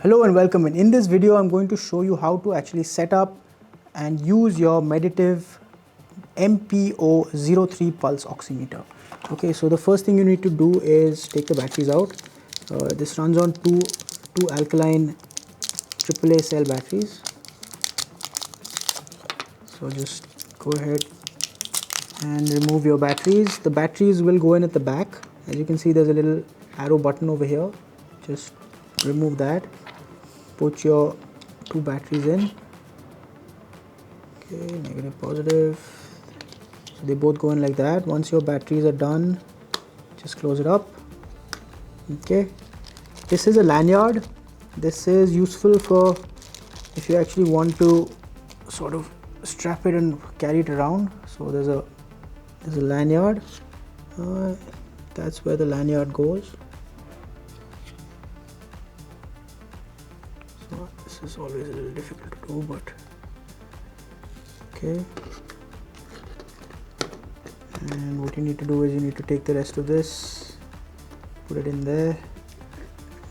Hello and welcome. In this video I'm going to show you how to actually set up and use your MEDITIVE MPO 03 pulse oximeter. Okay, so the first thing you need to do is take the batteries out. This runs on two alkaline AAA cell batteries. So just go ahead and remove your batteries. The batteries will go in at the back. As you can see, there's a little arrow button over here. Just remove that. Put your two batteries in. Okay, negative, positive. So they both go in like that. Once your batteries are done, just close it up. Okay, this is a lanyard. This is useful for if you actually want to sort of strap it and carry it around. So there's a lanyard. That's where the lanyard goes. So this is always a little difficult to do, but okay. And what you need to do is you need to take the rest of this, put it in there,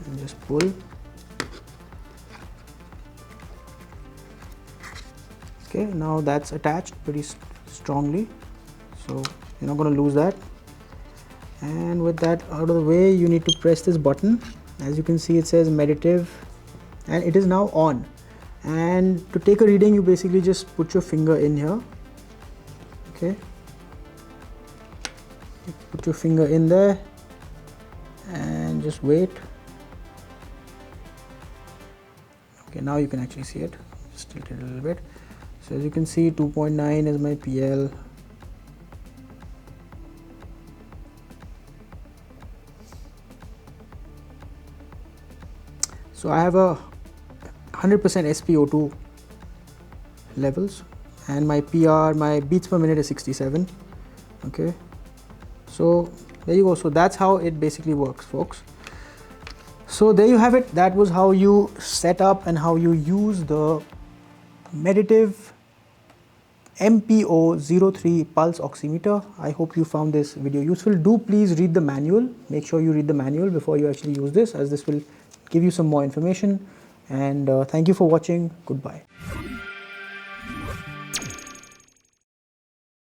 and just pull. Okay, now that's attached pretty strongly, so you're not going to lose that. And with that out of the way, you need to press this button. As you can see, it says MEDITIVE, and it is now on. And to take a reading, you basically just put your finger in here. Okay, you put your finger in there and just wait. Okay, now you can actually see it. Just tilt it a little bit. So as you can see, 2.9 is my PL. So I have a 100% SpO2 levels, and my PR, my beats per minute is 67. Okay, so there you go. So that's how it basically works, folks. So there you have it. That was how you set up and how you use the MEDITIVE MPO 03 pulse oximeter. I hope you found this video useful. Do please read the manual. Make sure you read the manual before you actually use this, as this will give you some more information. And thank you for watching. Goodbye.